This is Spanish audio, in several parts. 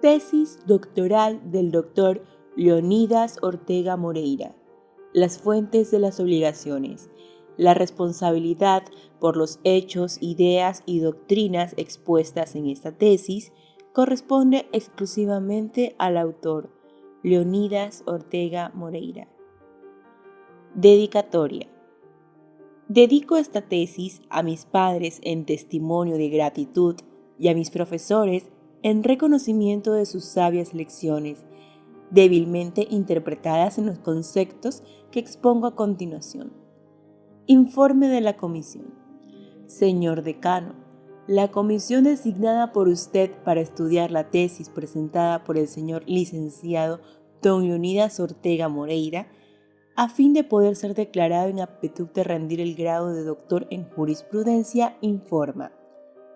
Tesis doctoral del Dr. Leonidas Ortega Moreira. Las fuentes de las obligaciones. La responsabilidad por los hechos, ideas y doctrinas expuestas en esta tesis corresponde exclusivamente al autor, Leonidas Ortega Moreira. Dedicatoria. Dedico esta tesis a mis padres en testimonio de gratitud y a mis profesores en reconocimiento de sus sabias lecciones, débilmente interpretadas en los conceptos que expongo a continuación. Informe de la comisión. Señor decano, la comisión designada por usted para estudiar la tesis presentada por el señor licenciado don Leonidas Ortega Moreira, a fin de poder ser declarado en aptitud de rendir el grado de doctor en jurisprudencia, informa.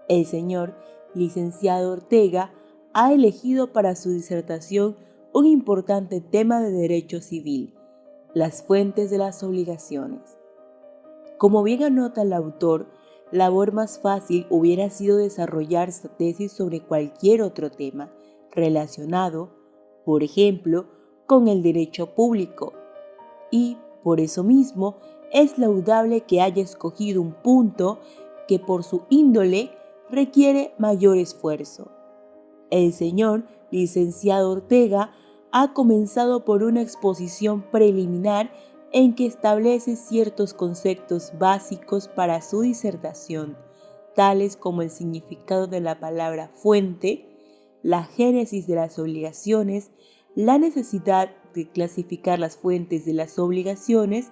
El señor licenciado Ortega ha elegido para su disertación un importante tema de derecho civil, las fuentes de las obligaciones. Como bien anota el autor, labor más fácil hubiera sido desarrollar esta tesis sobre cualquier otro tema relacionado, por ejemplo, con el derecho público, y por eso mismo es laudable que haya escogido un punto que por su índole requiere mayor esfuerzo. El señor licenciado Ortega ha comenzado por una exposición preliminar en que establece ciertos conceptos básicos para su disertación, tales como el significado de la palabra fuente, la génesis de las obligaciones, la necesidad de clasificar las fuentes de las obligaciones,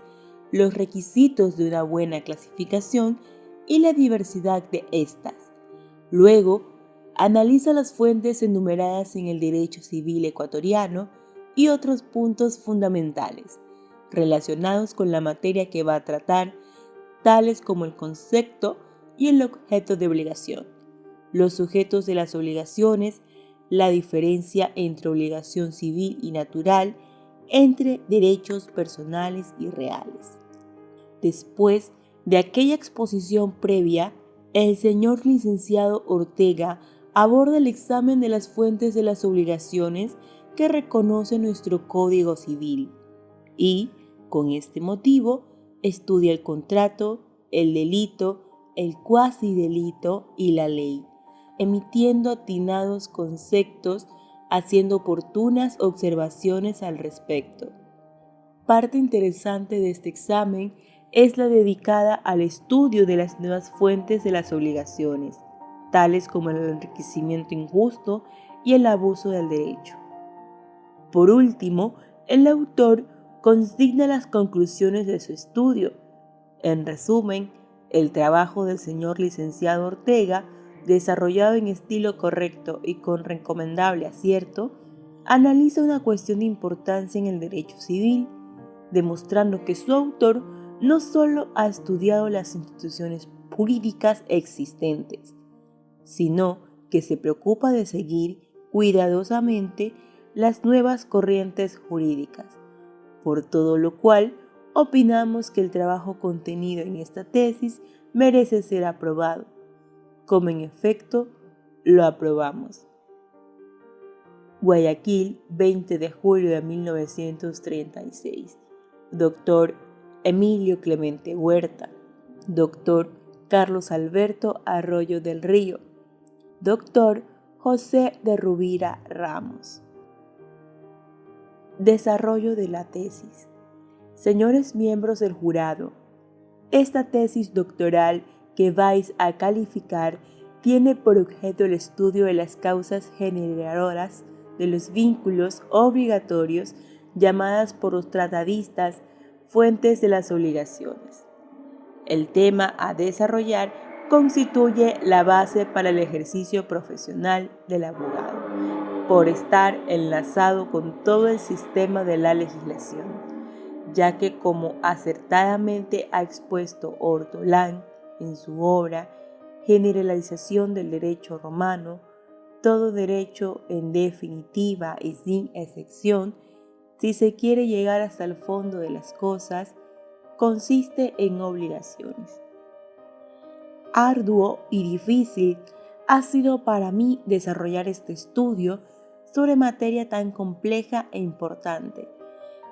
los requisitos de una buena clasificación y la diversidad de estas. Luego, analiza las fuentes enumeradas en el derecho civil ecuatoriano y otros puntos fundamentales relacionados con la materia que va a tratar, tales como el concepto y el objeto de obligación, los sujetos de las obligaciones, la diferencia entre obligación civil y natural, entre derechos personales y reales. Después de aquella exposición previa, el señor licenciado Ortega aborda el examen de las fuentes de las obligaciones que reconoce nuestro Código Civil y, con este motivo, estudia el contrato, el delito, el cuasi delito y la ley, emitiendo atinados conceptos, haciendo oportunas observaciones al respecto. Parte interesante de este examen es la dedicada al estudio de las nuevas fuentes de las obligaciones, tales como el enriquecimiento injusto y el abuso del derecho. Por último, el autor consigna las conclusiones de su estudio. En resumen, el trabajo del señor licenciado Ortega, desarrollado en estilo correcto y con recomendable acierto, analiza una cuestión de importancia en el derecho civil, demostrando que su autor no solo ha estudiado las instituciones jurídicas existentes, sino que se preocupa de seguir cuidadosamente las nuevas corrientes jurídicas, por todo lo cual opinamos que el trabajo contenido en esta tesis merece ser aprobado, como en efecto lo aprobamos. Guayaquil, 20 de julio de 1936. Doctor Emilio Clemente Huerta. Doctor Carlos Alberto Arroyo del Río. Doctor José de Rubira Ramos. Desarrollo de la tesis. Señores miembros del jurado, esta tesis doctoral que vais a calificar tiene por objeto el estudio de las causas generadoras de los vínculos obligatorios llamadas por los tratadistas fuentes de las obligaciones. El tema a desarrollar constituye la base para el ejercicio profesional del abogado, por estar enlazado con todo el sistema de la legislación, ya que como acertadamente ha expuesto Ortolán en su obra Generalización del Derecho Romano, todo derecho en definitiva y sin excepción, si se quiere llegar hasta el fondo de las cosas, consiste en obligaciones. Arduo y difícil ha sido para mí desarrollar este estudio sobre materia tan compleja e importante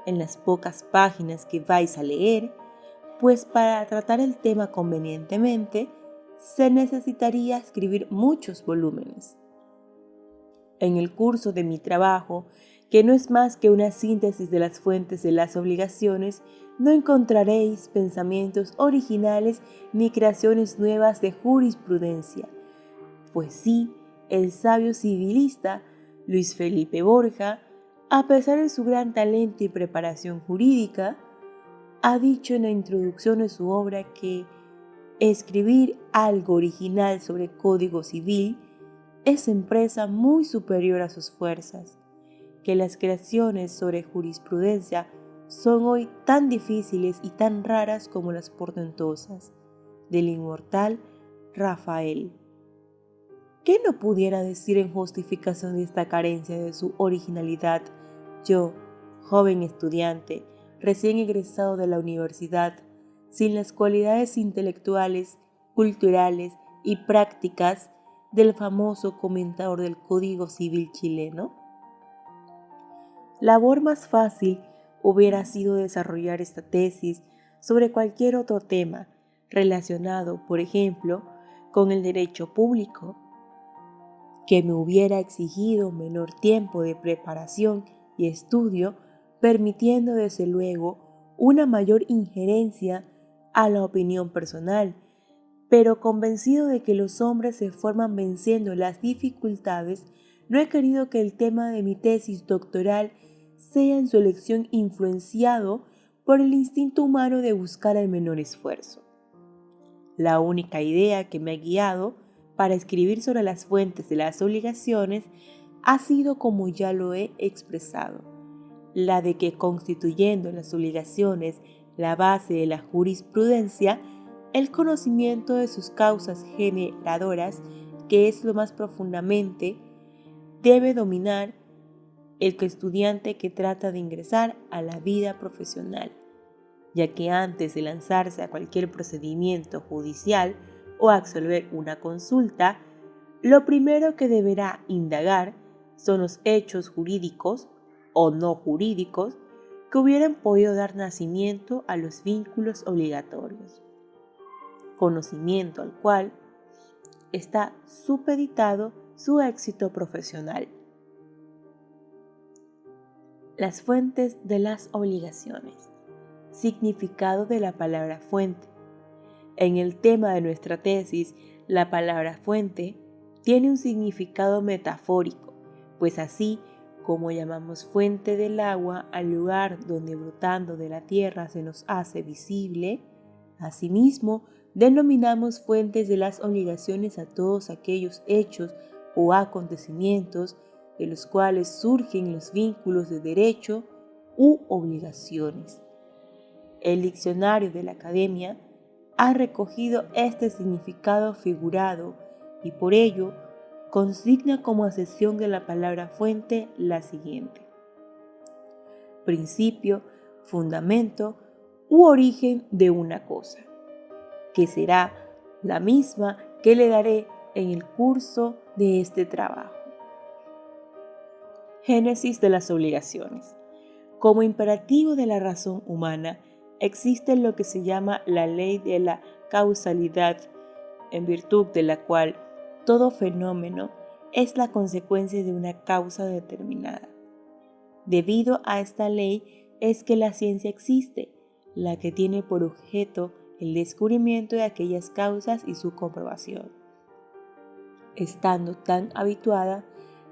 en las pocas páginas que vais a leer, pues para tratar el tema convenientemente se necesitaría escribir muchos volúmenes. En el curso de mi trabajo, que no es más que una síntesis de las fuentes de las obligaciones, no encontraréis pensamientos originales ni creaciones nuevas de jurisprudencia, pues sí, el sabio civilista Luis Felipe Borja, a pesar de su gran talento y preparación jurídica, ha dicho en la introducción de su obra que escribir algo original sobre Código Civil es empresa muy superior a sus fuerzas, que las creaciones sobre jurisprudencia son hoy tan difíciles y tan raras como las portentosas del inmortal Rafael. ¿Qué no pudiera decir en justificación de esta carencia de su originalidad yo, joven estudiante, recién egresado de la universidad, sin las cualidades intelectuales, culturales y prácticas del famoso comentador del Código Civil chileno? Labor más fácil hubiera sido desarrollar esta tesis sobre cualquier otro tema relacionado, por ejemplo, con el derecho público, que me hubiera exigido menor tiempo de preparación y estudio, permitiendo desde luego una mayor injerencia a la opinión personal, pero convencido de que los hombres se forman venciendo las dificultades, no he querido que el tema de mi tesis doctoral sea en su elección influenciado por el instinto humano de buscar el menor esfuerzo. La única idea que me ha guiado para escribir sobre las fuentes de las obligaciones ha sido como ya lo he expresado, la de que constituyendo en las obligaciones la base de la jurisprudencia, el conocimiento de sus causas generadoras, que es lo más profundamente, debe dominar el estudiante que trata de ingresar a la vida profesional, ya que antes de lanzarse a cualquier procedimiento judicial o absolver una consulta, lo primero que deberá indagar son los hechos jurídicos o no jurídicos que hubieran podido dar nacimiento a los vínculos obligatorios, conocimiento al cual está supeditado su éxito profesional. Las fuentes de las obligaciones. Significado de la palabra fuente. En el tema de nuestra tesis, la palabra fuente tiene un significado metafórico, pues así como llamamos fuente del agua al lugar donde brotando de la tierra se nos hace visible, asimismo denominamos fuentes de las obligaciones a todos aquellos hechos o acontecimientos de los cuales surgen los vínculos de derecho u obligaciones. El diccionario de la Academia ha recogido este significado figurado y por ello consigna como acepción de la palabra fuente la siguiente: principio, fundamento u origen de una cosa, que será la misma que le daré en el curso de este trabajo. Génesis de las obligaciones. Como imperativo de la razón humana, existe lo que se llama la ley de la causalidad, en virtud de la cual todo fenómeno es la consecuencia de una causa determinada. Debido a esta ley es que la ciencia existe, la que tiene por objeto el descubrimiento de aquellas causas y su comprobación. Estando tan habituada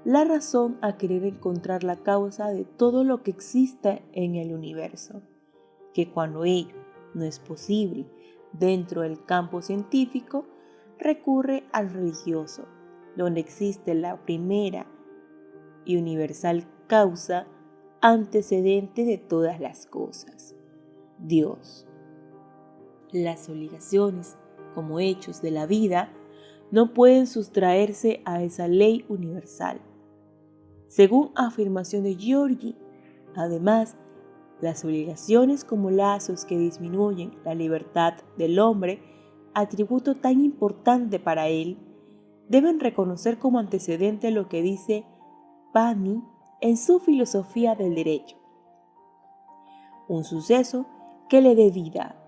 la razón a querer encontrar la causa de todo lo que existe en el universo, que cuando ello no es posible dentro del campo científico, recurre al religioso, donde existe la primera y universal causa antecedente de todas las cosas: Dios. Las obligaciones, como hechos de la vida, no pueden sustraerse a esa ley universal. Según afirmación de Giorgi, además, las obligaciones como lazos que disminuyen la libertad del hombre, atributo tan importante para él, deben reconocer como antecedente lo que dice Pani en su filosofía del derecho. Un suceso que le dé vida,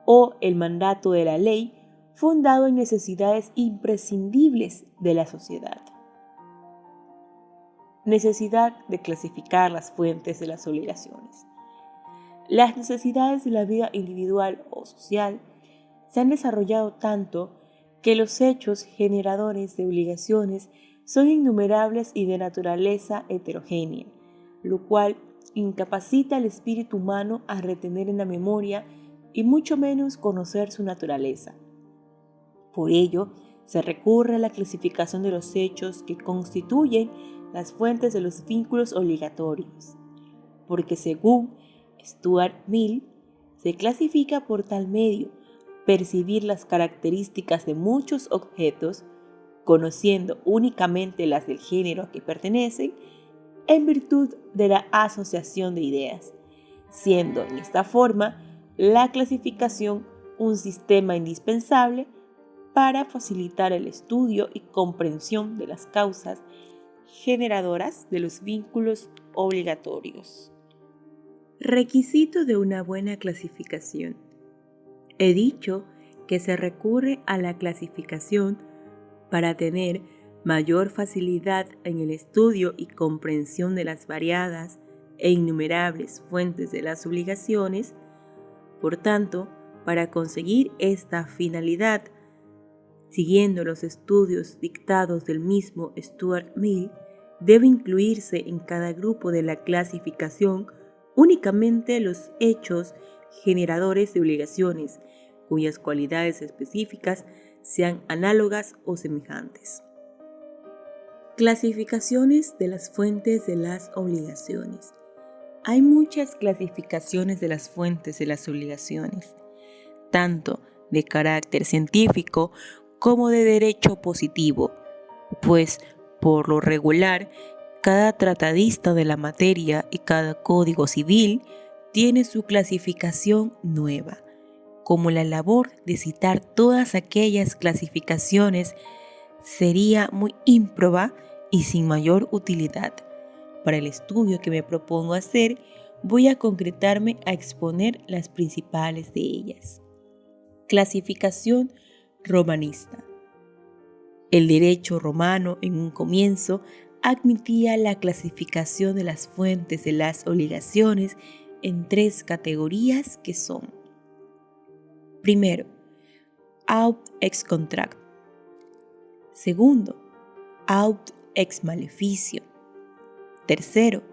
o el mandato de la ley fundado en necesidades imprescindibles de la sociedad. Necesidad de clasificar las fuentes de las obligaciones. Las necesidades de la vida individual o social se han desarrollado tanto que los hechos generadores de obligaciones son innumerables y de naturaleza heterogénea, lo cual incapacita al espíritu humano a retener en la memoria y mucho menos conocer su naturaleza. Por ello, se recurre a la clasificación de los hechos que constituyen las fuentes de los vínculos obligatorios, porque según Stuart Mill, se clasifica por tal medio percibir las características de muchos objetos, conociendo únicamente las del género a que pertenecen, en virtud de la asociación de ideas, siendo en esta forma la clasificación un sistema indispensable para facilitar el estudio y comprensión de las causas generadoras de los vínculos obligatorios. Requisito de una buena clasificación. He dicho que se recurre a la clasificación para tener mayor facilidad en el estudio y comprensión de las variadas e innumerables fuentes de las obligaciones. Por tanto, para conseguir esta finalidad, siguiendo los estudios dictados del mismo Stuart Mill, debe incluirse en cada grupo de la clasificación únicamente los hechos generadores de obligaciones, cuyas cualidades específicas sean análogas o semejantes. Clasificaciones de las fuentes de las obligaciones. Hay muchas clasificaciones de las fuentes de las obligaciones, tanto de carácter científico como de derecho positivo, pues por lo regular, cada tratadista de la materia y cada código civil tiene su clasificación nueva, como la labor de citar todas aquellas clasificaciones sería muy ímproba y sin mayor utilidad. Para el estudio que me propongo hacer, voy a concretarme a exponer las principales de ellas. Clasificación romanista. El derecho romano en un comienzo admitía la clasificación de las fuentes de las obligaciones en tres categorías que son: primero, aut ex contracto; segundo, aut ex maleficio; tercero,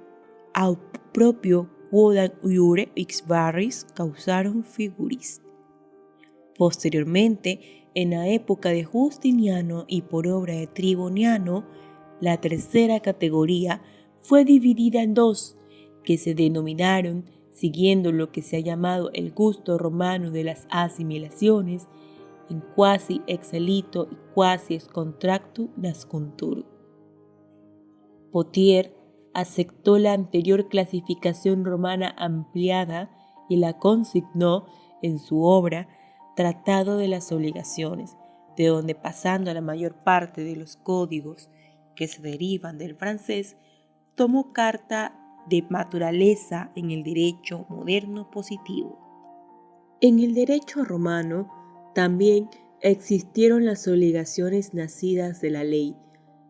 aut proprio quodam iure ex barris causarum figuris. Posteriormente, en la época de Justiniano y por obra de Triboniano, la tercera categoría fue dividida en dos, que se denominaron, siguiendo lo que se ha llamado el gusto romano de las asimilaciones, en quasi ex elito y quasi ex contractu nascuntur. Potier aceptó la anterior clasificación romana ampliada y la consignó en su obra Tratado de las Obligaciones, de donde, pasando a la mayor parte de los códigos que se derivan del francés, tomó carta de naturaleza en el derecho moderno positivo. En el derecho romano también existieron las obligaciones nacidas de la ley,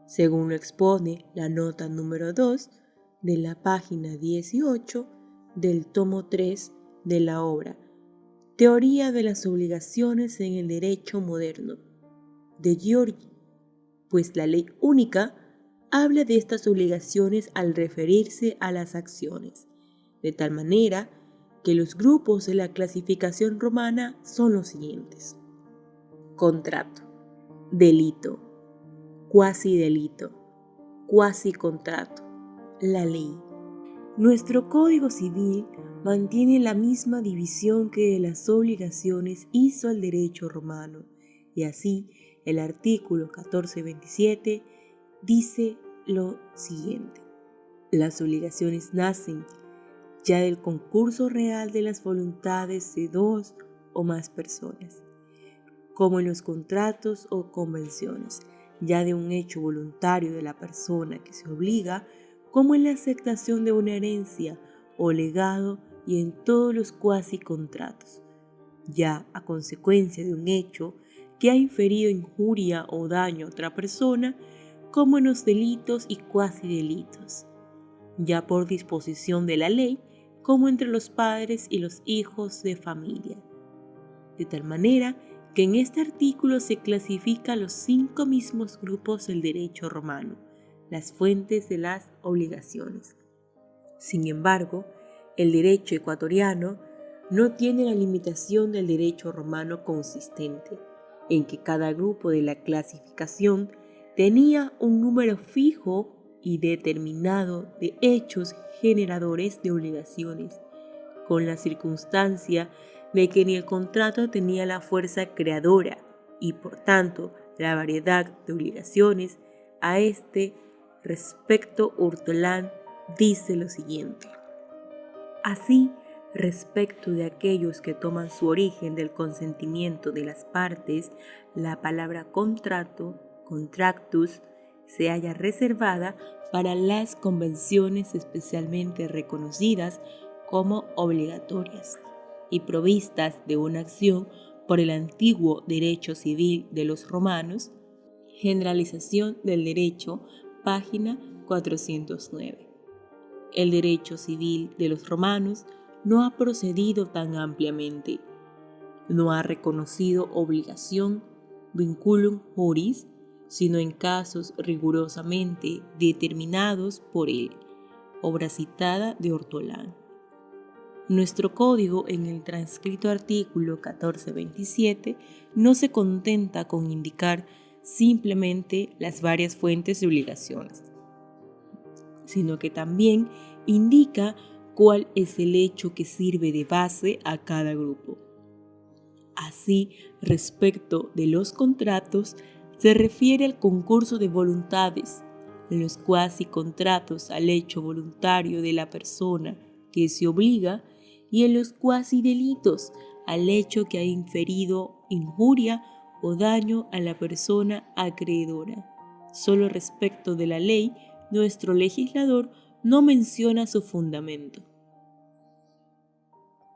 según lo expone la nota número 2 de la página 18 del tomo 3 de la obra Teoría de las obligaciones en el derecho moderno, de Giorgi, pues la ley única habla de estas obligaciones al referirse a las acciones, de tal manera que los grupos de la clasificación romana son los siguientes: contrato, delito, cuasi delito, cuasi contrato, la ley. Nuestro Código Civil mantiene la misma división que de las obligaciones hizo el derecho romano, y así el artículo 1427 dice lo siguiente: las obligaciones nacen ya del concurso real de las voluntades de dos o más personas, como en los contratos o convenciones, ya de un hecho voluntario de la persona que se obliga como en la aceptación de una herencia o legado y en todos los cuasi contratos, ya a consecuencia de un hecho que ha inferido injuria o daño a otra persona, como en los delitos y cuasi delitos, ya por disposición de la ley, como entre los padres y los hijos de familia. De tal manera que en este artículo se clasifican los 5 mismos grupos del derecho romano, las fuentes de las obligaciones. Sin embargo, el derecho ecuatoriano no tiene la limitación del derecho romano consistente, en que cada grupo de la clasificación tenía un número fijo y determinado de hechos generadores de obligaciones, con la circunstancia de que ni el contrato tenía la fuerza creadora y por tanto la variedad de obligaciones. A este respecto, Ortolán dice lo siguiente: así, respecto de aquellos que toman su origen del consentimiento de las partes, la palabra contrato, contractus, se halla reservada para las convenciones especialmente reconocidas como obligatorias y provistas de una acción por el antiguo derecho civil de los romanos, Generalización del Derecho, página 409. El derecho civil de los romanos no ha procedido tan ampliamente, no ha reconocido obligación, vinculum juris, sino en casos rigurosamente determinados por él, obra citada de Ortolán. Nuestro código, en el transcrito artículo 1427, no se contenta con indicar simplemente las varias fuentes de obligaciones, sino que también indica cuál es el hecho que sirve de base a cada grupo. Así, respecto de los contratos, se refiere al concurso de voluntades, en los cuasi contratos al hecho voluntario de la persona que se obliga, y en los cuasi delitos al hecho que ha inferido injuria o daño a la persona acreedora. Solo respecto de la ley, nuestro legislador no menciona su fundamento.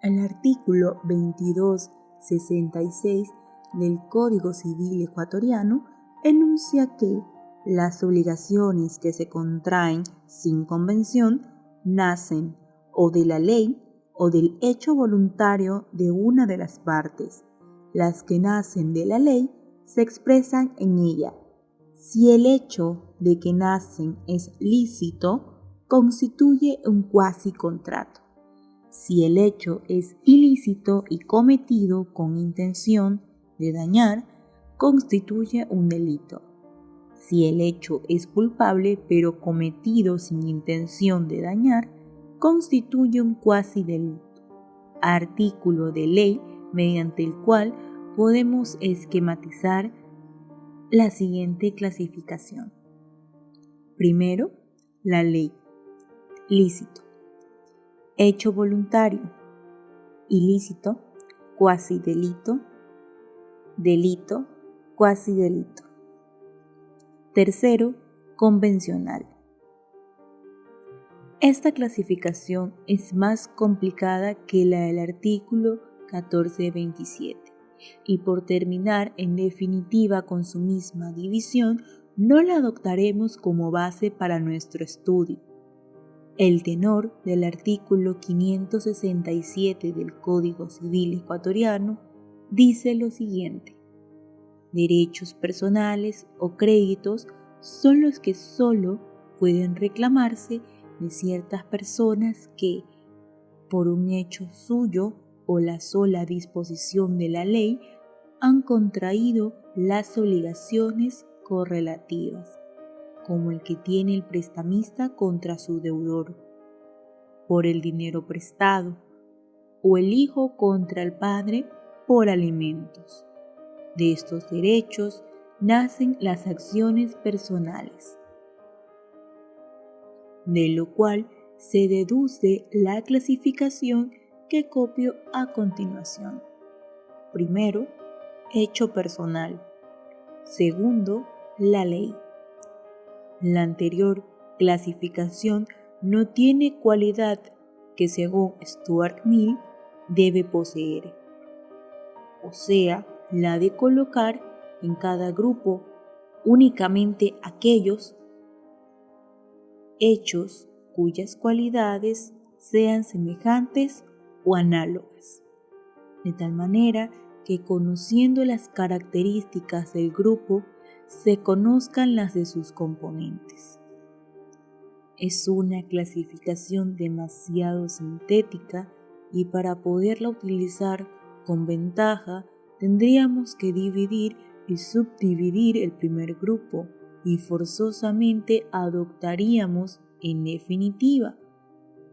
El artículo 2266 del Código Civil ecuatoriano enuncia que las obligaciones que se contraen sin convención nacen o de la ley o del hecho voluntario de una de las partes. Las que nacen de la ley se expresan en ella. Si el hecho de que nacen es lícito, constituye un cuasi contrato. Si el hecho es ilícito y cometido con intención de dañar, constituye un delito. Si el hecho es culpable pero cometido sin intención de dañar, constituye un cuasi delito. Artículo de ley mediante el cual podemos esquematizar la siguiente clasificación. Primero, la ley. Lícito. Hecho voluntario. Ilícito. Cuasi delito. Delito. Cuasi delito. Tercero, convencional. Esta clasificación es más complicada que la del artículo 1427 y por terminar en definitiva con su misma división, no la adoptaremos como base para nuestro estudio. El tenor del artículo 567 del Código Civil ecuatoriano dice lo siguiente: derechos personales o créditos son los que solo pueden reclamarse de ciertas personas que, por un hecho suyo o la sola disposición de la ley, han contraído las obligaciones correlativas, como el que tiene el prestamista contra su deudor, por el dinero prestado, o el hijo contra el padre por alimentos. De estos derechos nacen las acciones personales, de lo cual se deduce la clasificación que copio a continuación. Primero, hecho personal. Segundo, la ley. La anterior clasificación no tiene cualidad que, según Stuart Mill, debe poseer, o sea, la de colocar en cada grupo únicamente aquellos hechos cuyas cualidades sean semejantes o análogas, de tal manera que, conociendo las características del grupo, se conozcan las de sus componentes. Es una clasificación demasiado sintética y para poderla utilizar con ventaja tendríamos que dividir y subdividir el primer grupo y forzosamente adoptaríamos, en definitiva,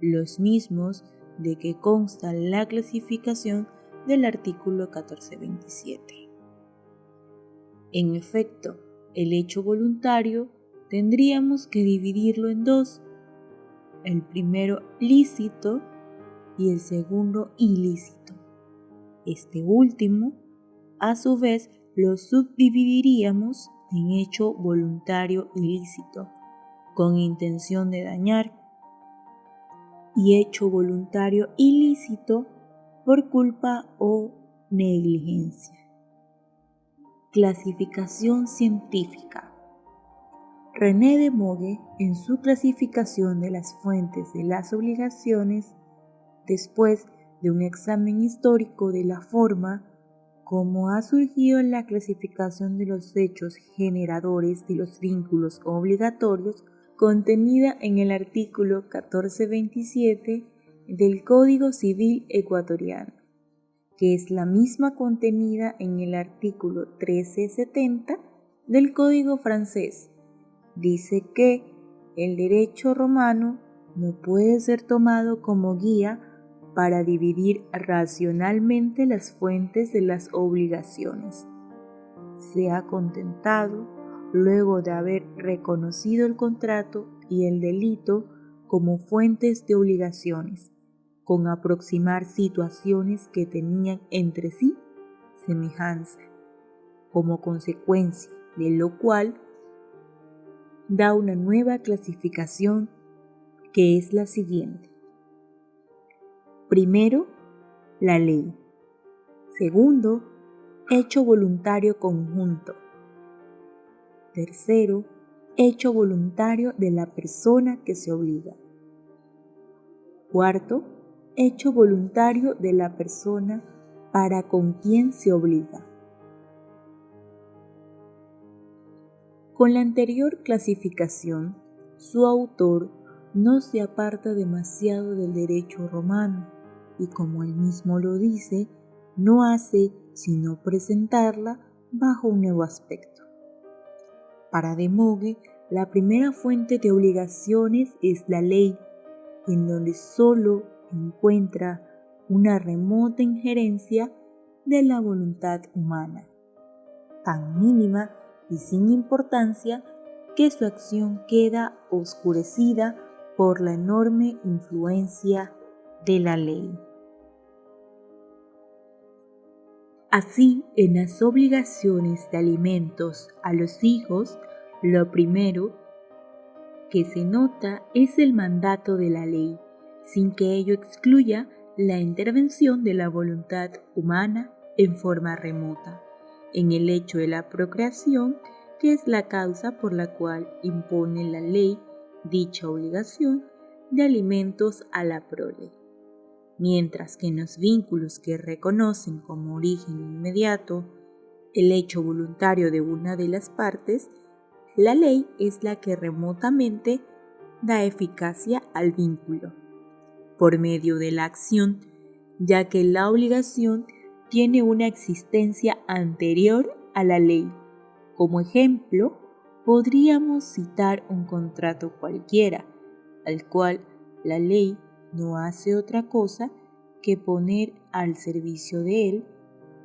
los mismos de que consta la clasificación del artículo 1427. En efecto, el hecho voluntario tendríamos que dividirlo en dos, el primero lícito y el segundo ilícito. Este último, a su vez, lo subdividiríamos en hecho voluntario ilícito, con intención de dañar, y hecho voluntario ilícito por culpa o negligencia. Clasificación científica. René de Mogue, en su clasificación de las fuentes de las obligaciones, después de un examen histórico de la forma como ha surgido la clasificación de los hechos generadores de los vínculos obligatorios, contenida en el artículo 1427 del Código Civil ecuatoriano, que es la misma contenida en el artículo 1370 del Código francés. Dice que el derecho romano no puede ser tomado como guía para dividir racionalmente las fuentes de las obligaciones. Se ha contentado, luego de haber reconocido el contrato y el delito como fuentes de obligaciones, con aproximar situaciones que tenían entre sí semejanza, como consecuencia de lo cual da una nueva clasificación que es la siguiente. Primero, la ley. Segundo, hecho voluntario conjunto. Tercero, hecho voluntario de la persona que se obliga. Cuarto, hecho voluntario de la persona para con quien se obliga. Con la anterior clasificación, su autor no se aparta demasiado del derecho romano y, como él mismo lo dice, no hace sino presentarla bajo un nuevo aspecto. Para de Mogue, la primera fuente de obligaciones es la ley, en donde solo encuentra una remota injerencia de la voluntad humana, tan mínima y sin importancia que su acción queda oscurecida por la enorme influencia de la ley. Así, en las obligaciones de alimentos a los hijos, lo primero que se nota es el mandato de la ley, sin que ello excluya la intervención de la voluntad humana en forma remota, en el hecho de la procreación, que es la causa por la cual impone la ley dicha obligación de alimentos a la prole. Mientras que en los vínculos que reconocen como origen inmediato el hecho voluntario de una de las partes, la ley es la que remotamente da eficacia al vínculo, por medio de la acción, ya que la obligación tiene una existencia anterior a la ley. Como ejemplo, podríamos citar un contrato cualquiera, al cual la ley no hace otra cosa que poner al servicio de él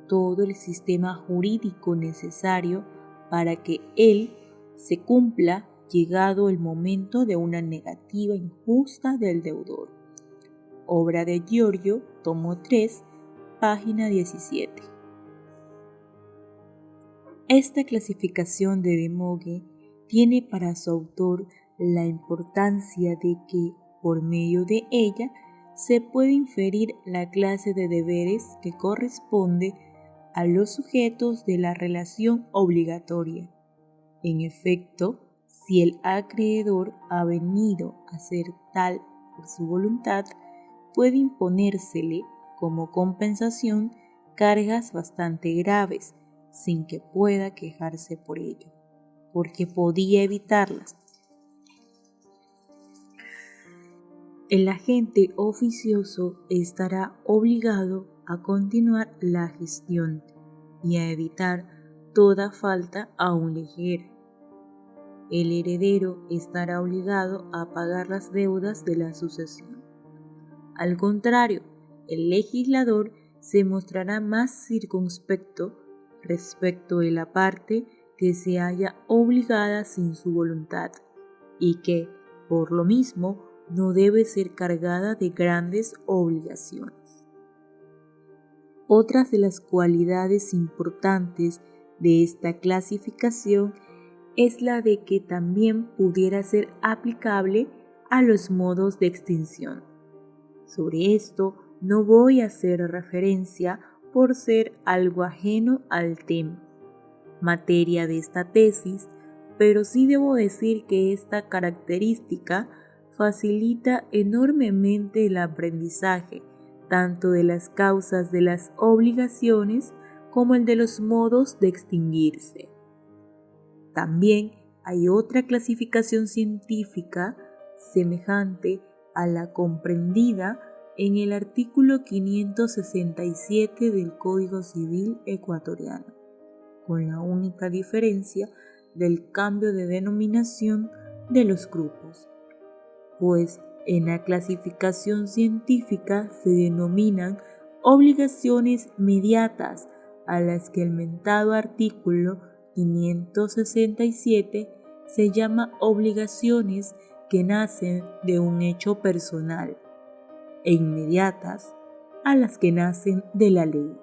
todo el sistema jurídico necesario para que él se cumpla llegado el momento de una negativa injusta del deudor. Obra de Giorgio, tomo 3, página 17. Esta clasificación de Mogue tiene para su autor la importancia de que, por medio de ella, se puede inferir la clase de deberes que corresponde a los sujetos de la relación obligatoria. En efecto, si el acreedor ha venido a ser tal por su voluntad, puede imponérsele como compensación cargas bastante graves, sin que pueda quejarse por ello, porque podía evitarlas. El agente oficioso estará obligado a continuar la gestión y a evitar toda falta aún ligera. El heredero estará obligado a pagar las deudas de la sucesión. Al contrario, el legislador se mostrará más circunspecto respecto de la parte que se halla obligada sin su voluntad y que, por lo mismo, no debe ser cargada de grandes obligaciones. Otras de las cualidades importantes de esta clasificación es la de que también pudiera ser aplicable a los modos de extinción. Sobre esto no voy a hacer referencia por ser algo ajeno al tema, materia de esta tesis, pero sí debo decir que esta característica facilita enormemente el aprendizaje, tanto de las causas de las obligaciones como el de los modos de extinguirse. También hay otra clasificación científica semejante a la comprendida en el artículo 567 del Código Civil ecuatoriano, con la única diferencia del cambio de denominación de los grupos, pues en la clasificación científica se denominan obligaciones mediatas a las que el mentado artículo 567 se llama obligaciones que nacen de un hecho personal e inmediatas a las que nacen de la ley.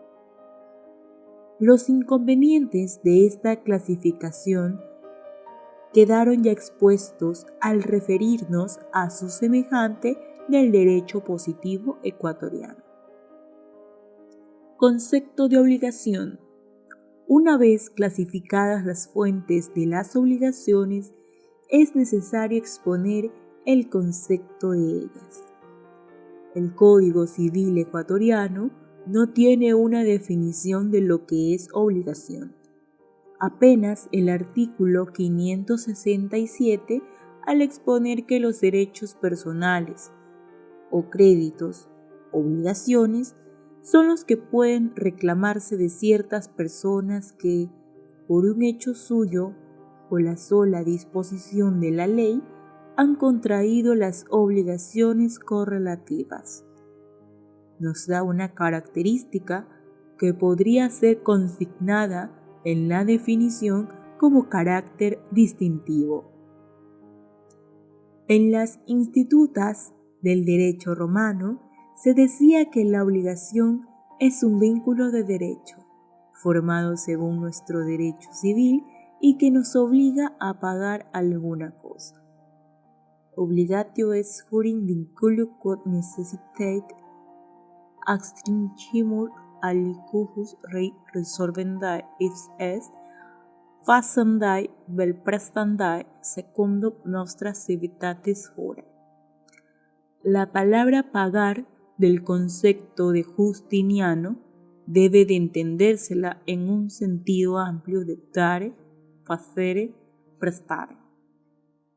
Los inconvenientes de esta clasificación quedaron ya expuestos al referirnos a su semejante del derecho positivo ecuatoriano. Concepto de obligación. Una vez clasificadas las fuentes de las obligaciones, es necesario exponer el concepto de ellas. El Código Civil ecuatoriano no tiene una definición de lo que es obligación. Apenas el artículo 567, al exponer que los derechos personales o créditos, obligaciones, son los que pueden reclamarse de ciertas personas que, por un hecho suyo o la sola disposición de la ley, han contraído las obligaciones correlativas. Nos da una característica que podría ser consignada en la definición como carácter distintivo. En las institutas del derecho romano se decía que la obligación es un vínculo de derecho, formado según nuestro derecho civil y que nos obliga a pagar alguna cosa. Obligatio est jurin vinculum quod necessitate extrinsimur aliquus rei resolvendae est facendae vel prestandae secundum nostra civitatis jure. La palabra pagar del concepto de Justiniano debe de entendérsela en un sentido amplio de dare, facere, prestare.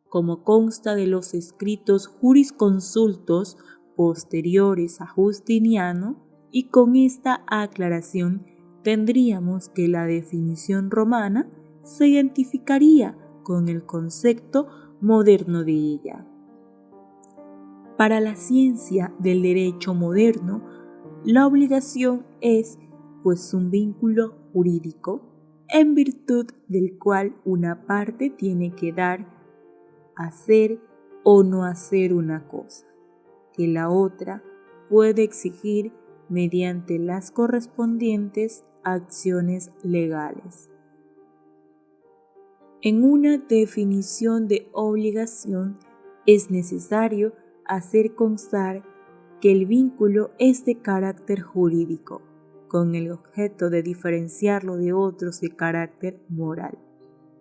Como consta de los escritos jurisconsultos posteriores a Justiniano, y con esta aclaración tendríamos que la definición romana se identificaría con el concepto moderno de ella. Para la ciencia del derecho moderno, la obligación es, pues, un vínculo jurídico en virtud del cual una parte tiene que dar, hacer o no hacer una cosa, que la otra puede exigir mediante las correspondientes acciones legales. En una definición de obligación es necesario hacer constar que el vínculo es de carácter jurídico, con el objeto de diferenciarlo de otros de carácter moral,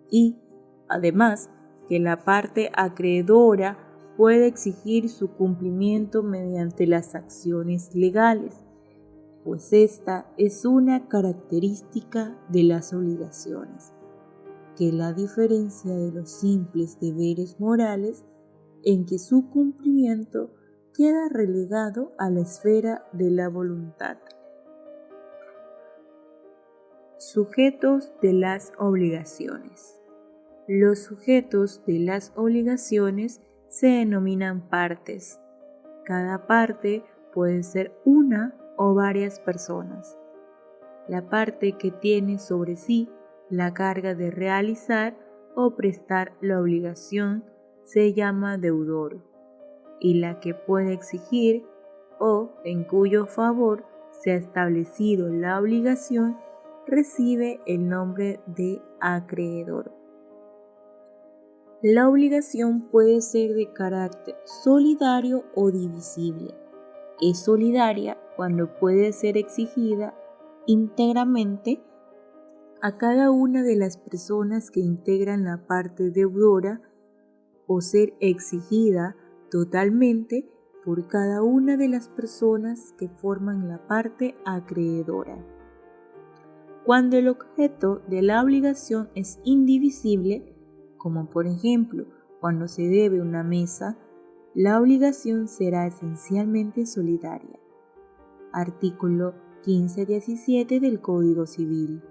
y, además, que la parte acreedora puede exigir su cumplimiento mediante las acciones legales, pues esta es una característica de las obligaciones, que la diferencia de los simples deberes morales en que su cumplimiento queda relegado a la esfera de la voluntad. Sujetos de las obligaciones. Los sujetos de las obligaciones se denominan partes. Cada parte puede ser una o varias personas. La parte que tiene sobre sí la carga de realizar o prestar la obligación se llama deudor, y la que puede exigir o en cuyo favor se ha establecido la obligación recibe el nombre de acreedor. La obligación puede ser de carácter solidario o divisible. Es solidaria cuando puede ser exigida íntegramente a cada una de las personas que integran la parte deudora o ser exigida totalmente por cada una de las personas que forman la parte acreedora. Cuando el objeto de la obligación es indivisible, como por ejemplo cuando se debe una mesa, la obligación será esencialmente solidaria. Artículo 15-17 del Código Civil.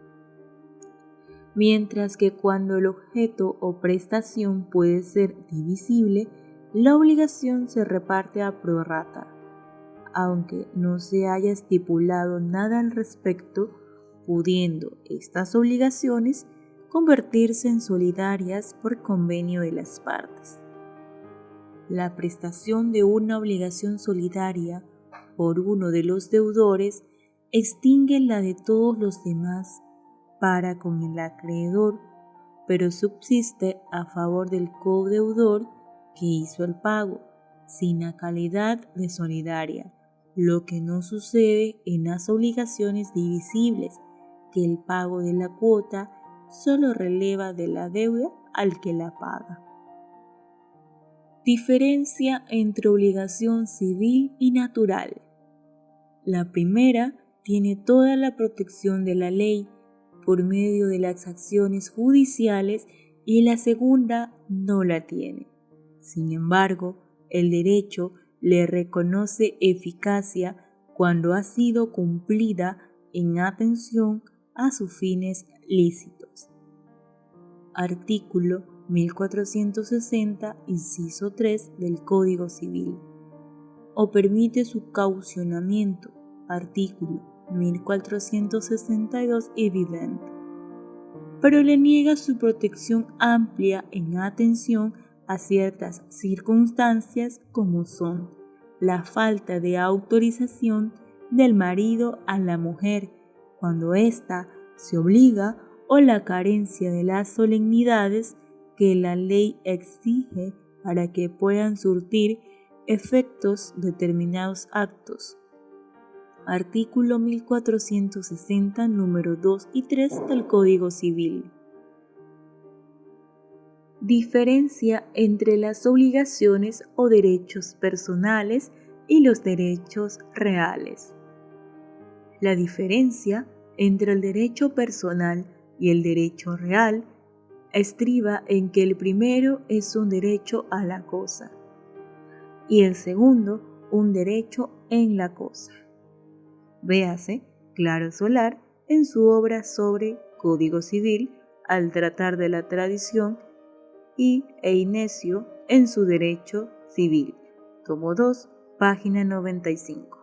Mientras que cuando el objeto o prestación puede ser divisible, la obligación se reparte a prorrata. Aunque no se haya estipulado nada al respecto, pudiendo estas obligaciones convertirse en solidarias por convenio de las partes. La prestación de una obligación solidaria por uno de los deudores extingue la de todos los demás para con el acreedor, pero subsiste a favor del codeudor que hizo el pago, sin la calidad de solidaria, lo que no sucede en las obligaciones divisibles, que el pago de la cuota solo releva de la deuda al que la paga. Diferencia entre obligación civil y natural. La primera tiene toda la protección de la ley por medio de las acciones judiciales y la segunda no la tiene. Sin embargo, el derecho le reconoce eficacia cuando ha sido cumplida en atención a sus fines lícitos. Artículo 1460, inciso 3 del Código Civil. O permite su caucionamiento. Artículo 1462 evidente. Pero le niega su protección amplia en atención a ciertas circunstancias como son la falta de autorización del marido a la mujer cuando ésta se obliga o la carencia de las solemnidades que la ley exige para que puedan surtir efectos determinados actos. Artículo 1460, número 2 y 3 del Código Civil. Diferencia entre las obligaciones o derechos personales y los derechos reales. La diferencia entre el derecho personal y el derecho real estriba en que el primero es un derecho a la cosa y el segundo un derecho en la cosa. Véase Claro Solar en su obra sobre Código Civil al tratar de la tradición y Einesio en su Derecho Civil, tomo 2, página 95.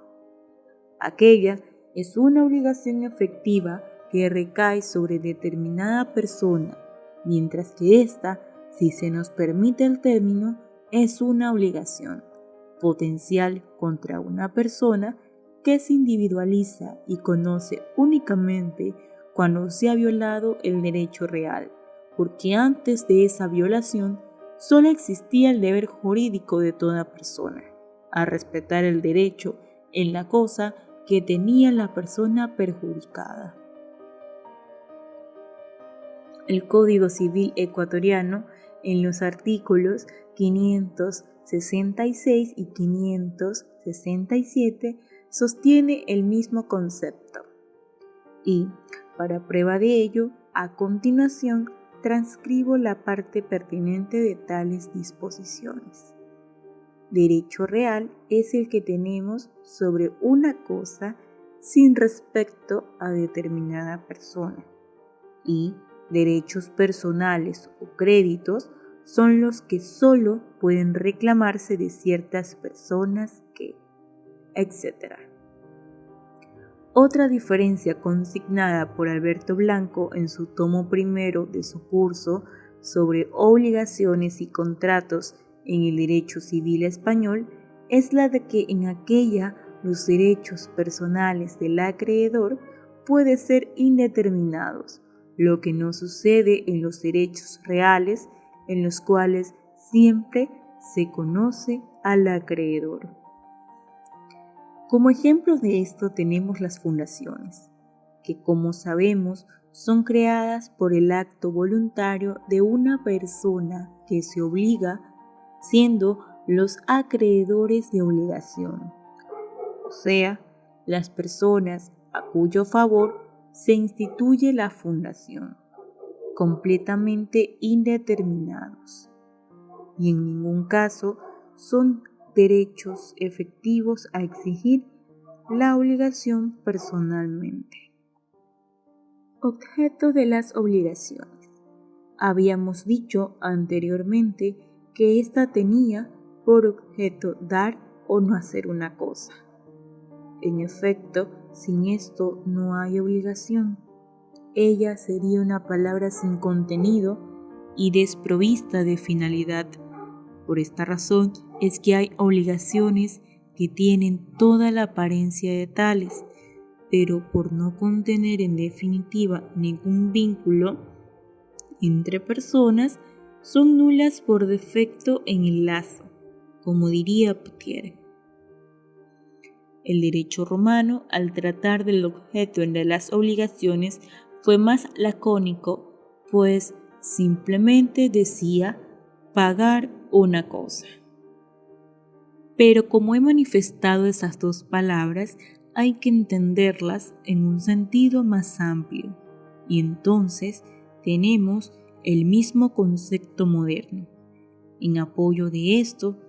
Aquella es una obligación efectiva que recae sobre determinada persona, mientras que esta, si se nos permite el término, es una obligación potencial contra una persona que se individualiza y conoce únicamente cuando se ha violado el derecho real, porque antes de esa violación solo existía el deber jurídico de toda persona, a respetar el derecho en la cosa que tenía la persona perjudicada. El Código Civil ecuatoriano, en los artículos 566 y 567, sostiene el mismo concepto. Y, para prueba de ello, a continuación transcribo la parte pertinente de tales disposiciones. Derecho real es el que tenemos sobre una cosa sin respecto a determinada persona, y derechos personales o créditos son los que solo pueden reclamarse de ciertas personas que, etc. Otra diferencia consignada por Alberto Blanco en su tomo primero de su curso sobre obligaciones y contratos en el derecho civil español es la de que en aquella los derechos personales del acreedor pueden ser indeterminados, lo que no sucede en los derechos reales, en los cuales siempre se conoce al acreedor. Como ejemplo de esto tenemos las fundaciones, que como sabemos son creadas por el acto voluntario de una persona que se obliga, siendo los acreedores de obligación, o sea, las personas a cuyo favor se instituye la fundación, completamente indeterminados, y en ningún caso son derechos efectivos a exigir la obligación personalmente. Objeto de las obligaciones. Habíamos dicho anteriormente que ésta tenía por objeto dar o no hacer una cosa. En efecto, sin esto no hay obligación. Ella sería una palabra sin contenido y desprovista de finalidad. Por esta razón es que hay obligaciones que tienen toda la apariencia de tales, pero por no contener en definitiva ningún vínculo entre personas, son nulas por defecto en el lazo, como diría Potier. El derecho romano, al tratar del objeto de las obligaciones, fue más lacónico, pues simplemente decía pagar una cosa. Pero como he manifestado esas dos palabras, hay que entenderlas en un sentido más amplio, y entonces tenemos el mismo concepto moderno. En apoyo de esto,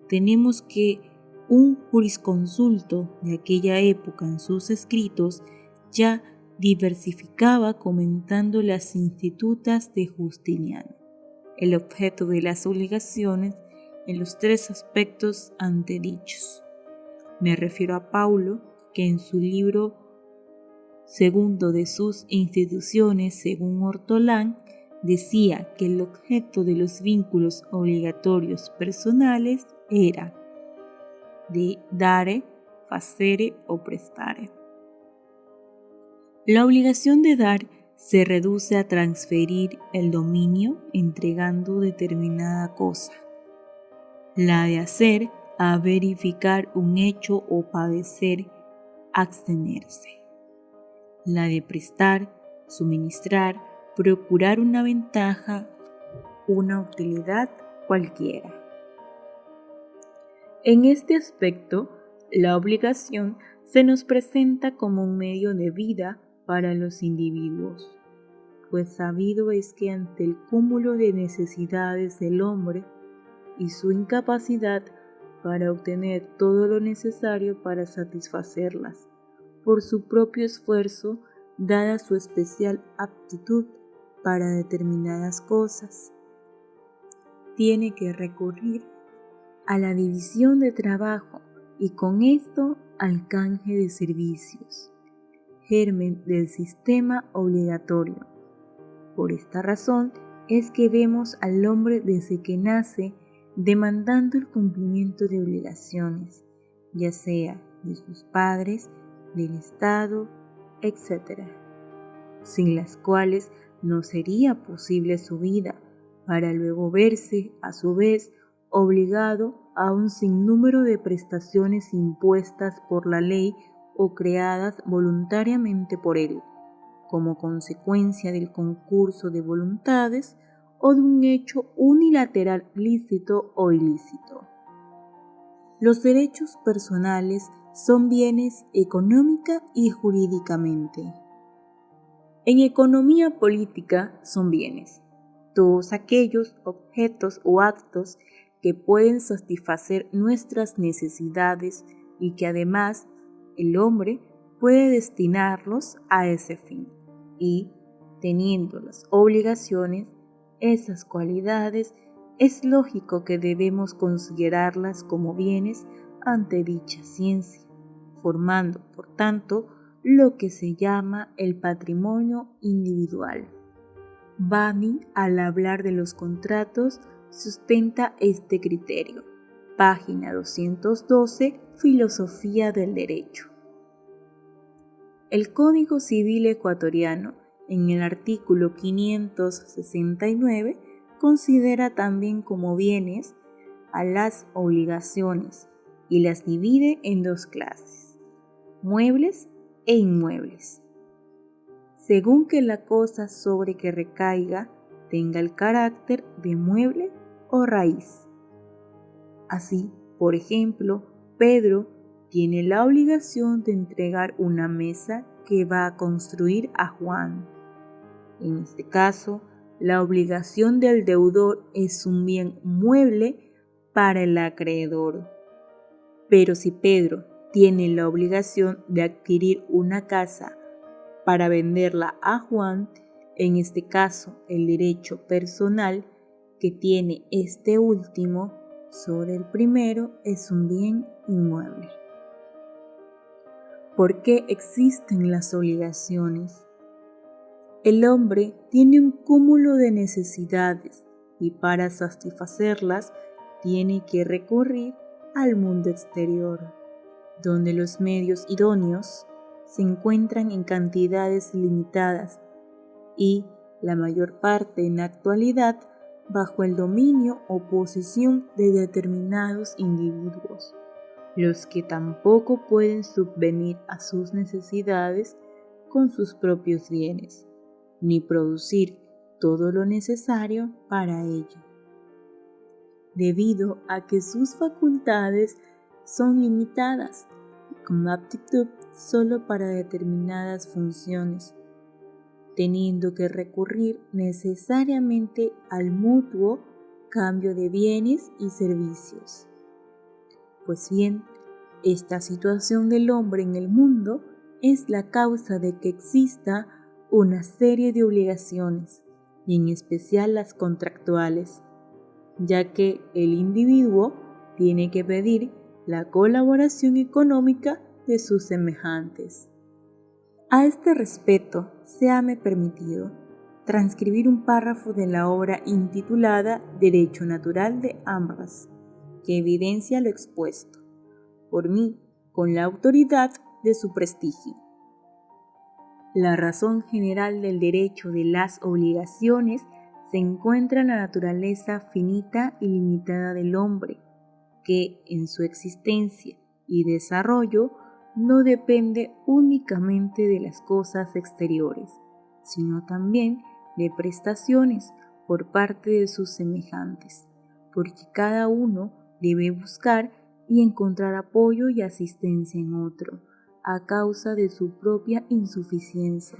tenemos que un jurisconsulto de aquella época en sus escritos ya diversificaba comentando las institutas de Justiniano, el objeto de las obligaciones en los tres aspectos antedichos. Me refiero a Paulo, que en su libro segundo de sus instituciones, según Ortolán, decía que el objeto de los vínculos obligatorios personales era de dare, facere o prestare. La obligación de dar se reduce a transferir el dominio entregando determinada cosa. La de hacer, a verificar un hecho o padecer, abstenerse. La de prestar, suministrar, procurar una ventaja, una utilidad cualquiera. En este aspecto, la obligación se nos presenta como un medio de vida para los individuos, pues sabido es que ante el cúmulo de necesidades del hombre y su incapacidad para obtener todo lo necesario para satisfacerlas, por su propio esfuerzo, dada su especial aptitud para determinadas cosas, tiene que recurrir a la división de trabajo y con esto al canje de servicios, germen del sistema obligatorio. Por esta razón es que vemos al hombre desde que nace demandando el cumplimiento de obligaciones, ya sea de sus padres, del Estado, etc., sin las cuales no sería posible su vida, para luego verse, a su vez, obligado a un sinnúmero de prestaciones impuestas por la ley o creadas voluntariamente por él, como consecuencia del concurso de voluntades o de un hecho unilateral lícito o ilícito. Los derechos personales son bienes económica y jurídicamente. En economía política son bienes todos aquellos objetos o actos que pueden satisfacer nuestras necesidades y que además el hombre puede destinarlos a ese fin. Y, teniendo las obligaciones, esas cualidades, es lógico que debemos considerarlas como bienes ante dicha ciencia, formando, por tanto, lo que se llama el patrimonio individual. Bani, al hablar de los contratos, sustenta este criterio. Página 212, Filosofía del Derecho. El Código Civil ecuatoriano, en el artículo 569, considera también como bienes a las obligaciones y las divide en dos clases: muebles e inmuebles, según que la cosa sobre que recaiga tenga el carácter de mueble o raíz. Así, por ejemplo, Pedro tiene la obligación de entregar una mesa que va a construir a Juan. En este caso, la obligación del deudor es un bien mueble para el acreedor. Pero si Pedro tiene la obligación de adquirir una casa para venderla a Juan, en este caso el derecho personal que tiene este último sobre el primero es un bien inmueble. ¿Por qué existen las obligaciones? El hombre tiene un cúmulo de necesidades y para satisfacerlas tiene que recurrir al mundo exterior, donde los medios idóneos se encuentran en cantidades limitadas y, la mayor parte en la actualidad, bajo el dominio o posesión de determinados individuos, los que tampoco pueden subvenir a sus necesidades con sus propios bienes, ni producir todo lo necesario para ello, debido a que sus facultades son limitadas con aptitud solo para determinadas funciones, teniendo que recurrir necesariamente al mutuo cambio de bienes y servicios. Pues bien, esta situación del hombre en el mundo es la causa de que exista una serie de obligaciones, y en especial las contractuales, ya que el individuo tiene que pedir la colaboración económica de sus semejantes. A este respecto, séame permitido transcribir un párrafo de la obra intitulada Derecho Natural de Ambras, que evidencia lo expuesto, por mí, con la autoridad de su prestigio. La razón general del derecho de las obligaciones se encuentra en la naturaleza finita y limitada del hombre, que en su existencia y desarrollo no depende únicamente de las cosas exteriores, sino también de prestaciones por parte de sus semejantes, porque cada uno debe buscar y encontrar apoyo y asistencia en otro, a causa de su propia insuficiencia.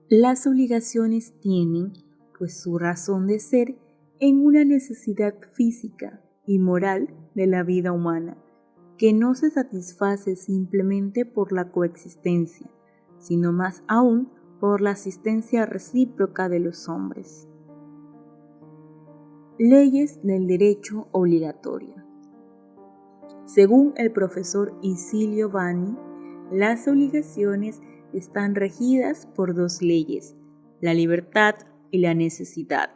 Las obligaciones tienen, pues, su razón de ser en una necesidad física y moral de la vida humana, que no se satisface simplemente por la coexistencia, sino más aún por la asistencia recíproca de los hombres. Leyes del derecho obligatorio. Según el profesor Isilio Bani, las obligaciones están regidas por dos leyes, la libertad y la necesidad.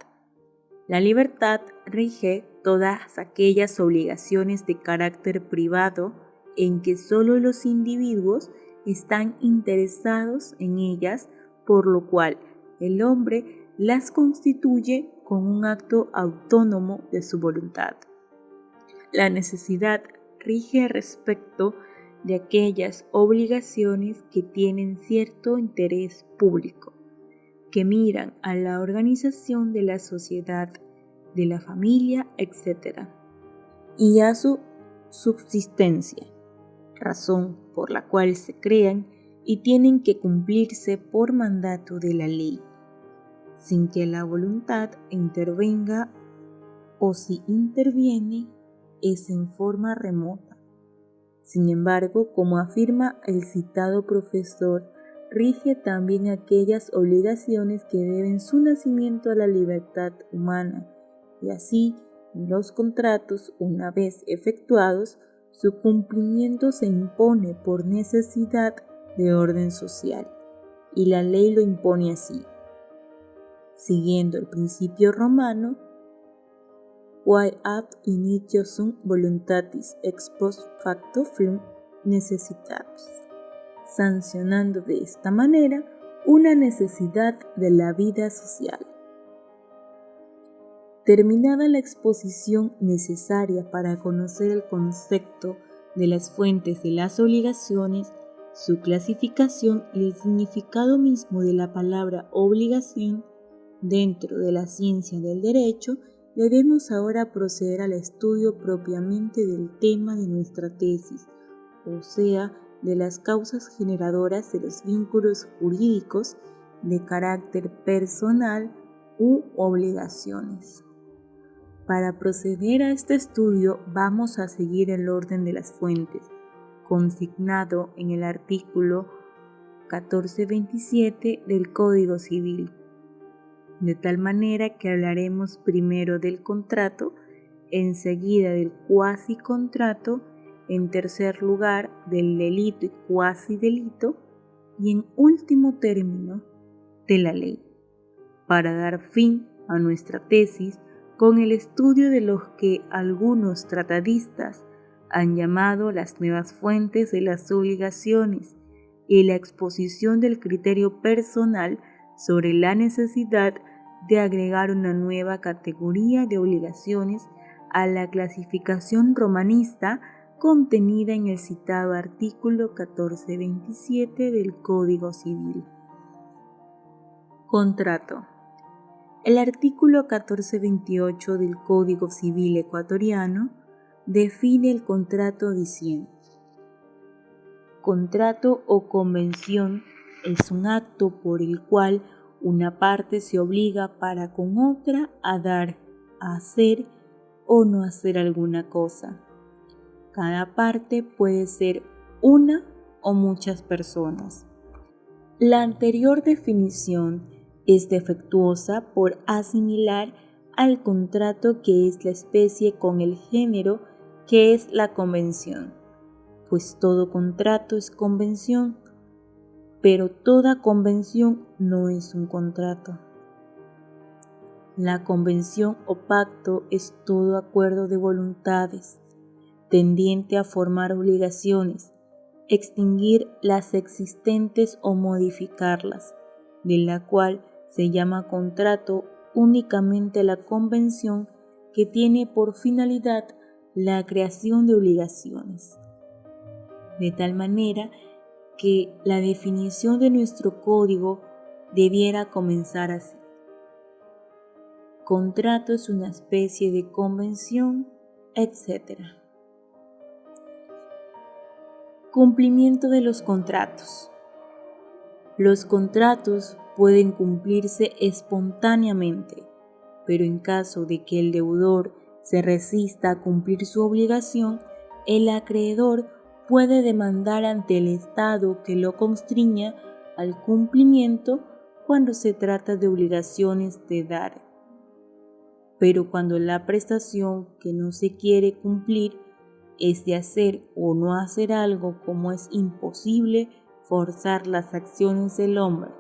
La libertad rige todas aquellas obligaciones de carácter privado en que solo los individuos están interesados en ellas, por lo cual el hombre las constituye con un acto autónomo de su voluntad. La necesidad rige respecto de aquellas obligaciones que tienen cierto interés público, que miran a la organización de la sociedad, de la familia, etc., y a su subsistencia, razón por la cual se crean y tienen que cumplirse por mandato de la ley, sin que la voluntad intervenga, o si interviene es en forma remota. Sin embargo, como afirma el citado profesor, rige también aquellas obligaciones que deben su nacimiento a la libertad humana, y así, en los contratos, una vez efectuados, su cumplimiento se impone por necesidad de orden social, y la ley lo impone así, siguiendo el principio romano, quae ab initio sunt voluntatis ex post facto flunt necessitatis, sancionando de esta manera una necesidad de la vida social. Terminada la exposición necesaria para conocer el concepto de las fuentes de las obligaciones, su clasificación y el significado mismo de la palabra obligación dentro de la ciencia del derecho, debemos ahora proceder al estudio propiamente del tema de nuestra tesis, o sea, de las causas generadoras de los vínculos jurídicos de carácter personal u obligaciones. Para proceder a este estudio vamos a seguir el orden de las fuentes, consignado en el artículo 1427 del Código Civil, de tal manera que hablaremos primero del contrato, enseguida del cuasi contrato, en tercer lugar del delito y cuasi delito, y en último término de la ley, para dar fin a nuestra tesis con el estudio de los que algunos tratadistas han llamado las nuevas fuentes de las obligaciones y la exposición del criterio personal sobre la necesidad de agregar una nueva categoría de obligaciones a la clasificación romanista contenida en el citado artículo 1427 del Código Civil. Contrato. El artículo 1428 del Código Civil ecuatoriano define el contrato diciendo: contrato o convención es un acto por el cual una parte se obliga para con otra a dar, a hacer o no hacer alguna cosa. Cada parte puede ser una o muchas personas. La anterior definición es defectuosa por asimilar al contrato, que es la especie, con el género, que es la convención, pues todo contrato es convención, pero toda convención no es un contrato. La convención o pacto es todo acuerdo de voluntades, tendiente a formar obligaciones, extinguir las existentes o modificarlas, de la cual se llama contrato únicamente la convención que tiene por finalidad la creación de obligaciones. De tal manera que la definición de nuestro código debiera comenzar así: contrato es una especie de convención, etc. Cumplimiento de los contratos. Los contratos pueden cumplirse espontáneamente, pero en caso de que el deudor se resista a cumplir su obligación, el acreedor puede demandar ante el Estado que lo constriña al cumplimiento cuando se trata de obligaciones de dar. Pero cuando la prestación que no se quiere cumplir es de hacer o no hacer algo, como es imposible forzar las acciones del hombre,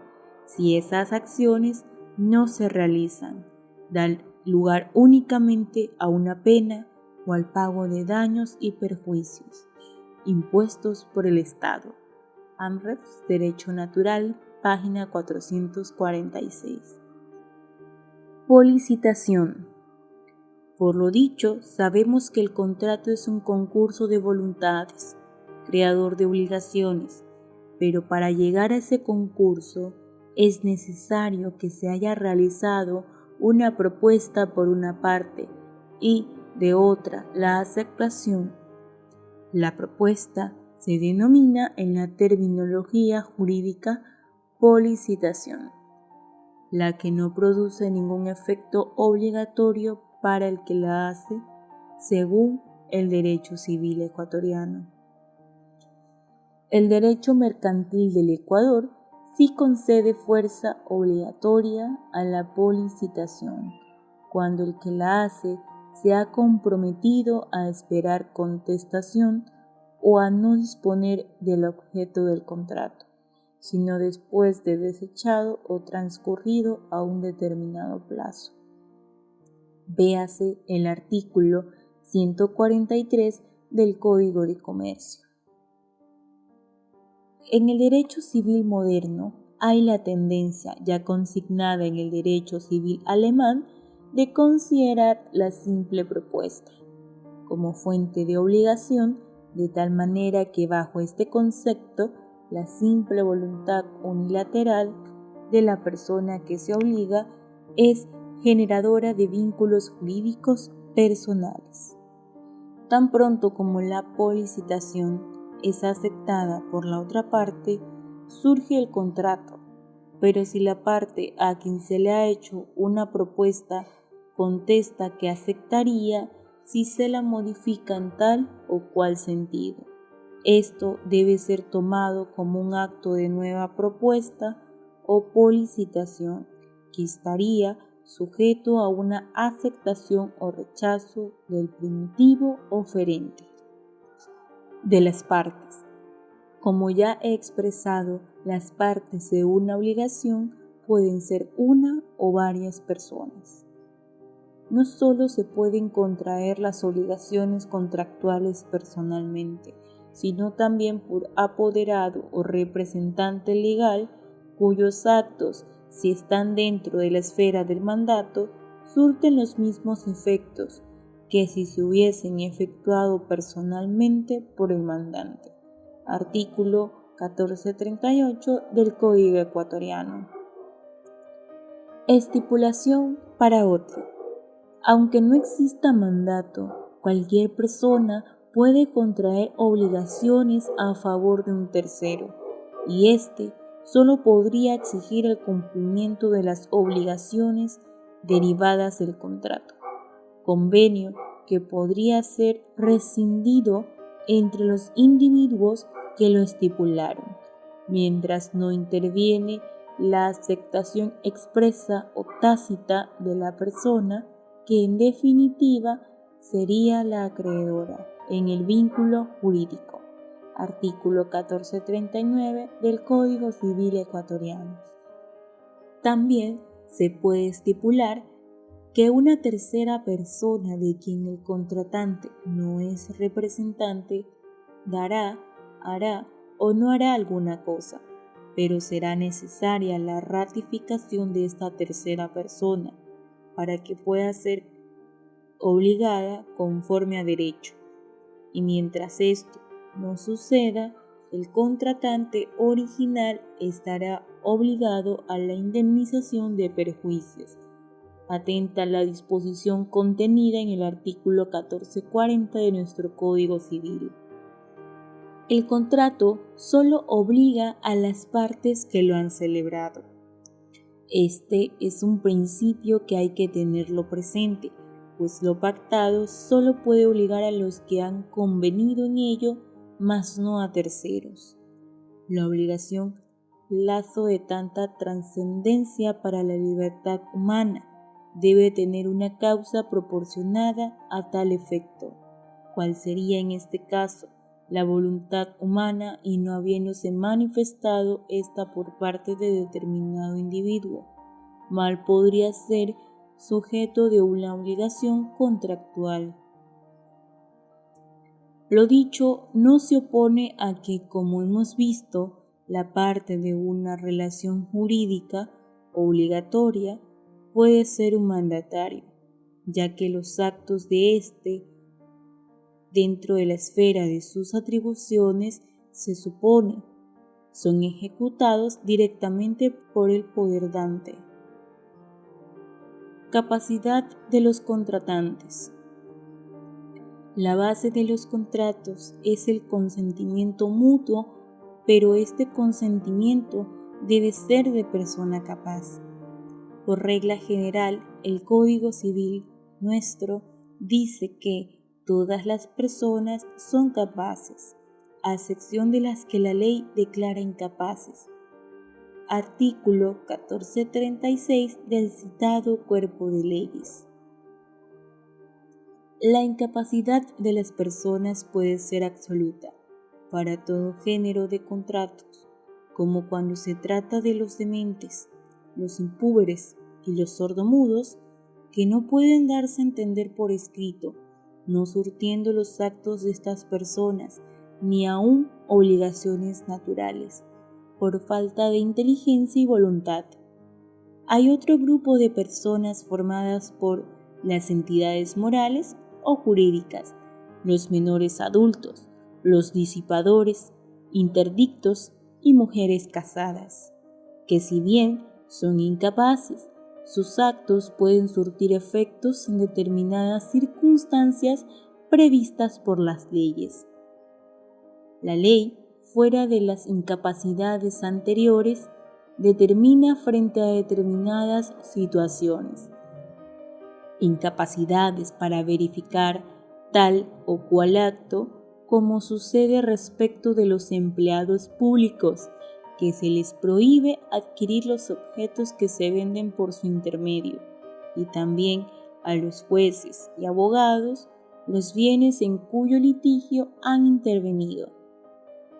si esas acciones no se realizan, dan lugar únicamente a una pena o al pago de daños y perjuicios impuestos por el Estado. Amref, Derecho Natural, página 446. Policitación. Por lo dicho, sabemos que el contrato es un concurso de voluntades, creador de obligaciones, pero para llegar a ese concurso es necesario que se haya realizado una propuesta por una parte y, de otra, la aceptación. La propuesta se denomina en la terminología jurídica policitación, la que no produce ningún efecto obligatorio para el que la hace, según el derecho civil ecuatoriano. El derecho mercantil del Ecuador sí concede fuerza obligatoria a la policitación, cuando el que la hace se ha comprometido a esperar contestación o a no disponer del objeto del contrato, sino después de desechado o transcurrido a un determinado plazo. Véase el artículo 143 del Código de Comercio. En el derecho civil moderno hay la tendencia, ya consignada en el derecho civil alemán, de considerar la simple propuesta como fuente de obligación, de tal manera que bajo este concepto la simple voluntad unilateral de la persona que se obliga es generadora de vínculos jurídicos personales. Tan pronto como la policitación es aceptada por la otra parte, surge el contrato, pero si la parte a quien se le ha hecho una propuesta contesta que aceptaría si se la modifica en tal o cual sentido, esto debe ser tomado como un acto de nueva propuesta o policitación que estaría sujeto a una aceptación o rechazo del primitivo oferente. De las partes. Como ya he expresado, las partes de una obligación pueden ser una o varias personas. No solo se pueden contraer las obligaciones contractuales personalmente, sino también por apoderado o representante legal, cuyos actos, si están dentro de la esfera del mandato, surten los mismos efectos que si se hubiesen efectuado personalmente por el mandante. Artículo 1438 del Código Ecuatoriano. Estipulación para otro. Aunque no exista mandato, cualquier persona puede contraer obligaciones a favor de un tercero, y éste solo podría exigir el cumplimiento de las obligaciones derivadas del contrato, convenio que podría ser rescindido entre los individuos que lo estipularon, mientras no interviene la aceptación expresa o tácita de la persona que en definitiva sería la acreedora en el vínculo jurídico. Artículo 1439 del Código Civil Ecuatoriano. También se puede estipular que una tercera persona de quien el contratante no es representante dará, hará o no hará alguna cosa, pero será necesaria la ratificación de esta tercera persona para que pueda ser obligada conforme a derecho. Y mientras esto no suceda, el contratante original estará obligado a la indemnización de perjuicios. Atenta la disposición contenida en el artículo 1440 de nuestro Código Civil. El contrato solo obliga a las partes que lo han celebrado. Este es un principio que hay que tenerlo presente, pues lo pactado solo puede obligar a los que han convenido en ello, mas no a terceros. La obligación, lazo de tanta trascendencia para la libertad humana, debe tener una causa proporcionada a tal efecto, cual sería en este caso la voluntad humana y no habiéndose manifestado esta por parte de determinado individuo, mal podría ser sujeto de una obligación contractual. Lo dicho no se opone a que, como hemos visto, la parte de una relación jurídica obligatoria puede ser un mandatario, ya que los actos de éste, dentro de la esfera de sus atribuciones, se supone, son ejecutados directamente por el poder dante. Capacidad de los contratantes. La base de los contratos es el consentimiento mutuo, pero este consentimiento debe ser de persona capaz. Por regla general, el Código Civil nuestro dice que todas las personas son capaces, a excepción de las que la ley declara incapaces. Artículo 1436 del citado Cuerpo de Leyes. La incapacidad de las personas puede ser absoluta para todo género de contratos, como cuando se trata de los dementes, los impúberes y los sordomudos, que no pueden darse a entender por escrito, no surtiendo los actos de estas personas, ni aún obligaciones naturales, por falta de inteligencia y voluntad. Hay otro grupo de personas formadas por las entidades morales o jurídicas, los menores adultos, los disipadores, interdictos y mujeres casadas, que si bien son incapaces, sus actos pueden surtir efectos en determinadas circunstancias previstas por las leyes. La ley, fuera de las incapacidades anteriores, determina frente a determinadas situaciones incapacidades para verificar tal o cual acto, como sucede respecto de los empleados públicos, que se les prohíbe adquirir los objetos que se venden por su intermedio, y también a los jueces y abogados los bienes en cuyo litigio han intervenido.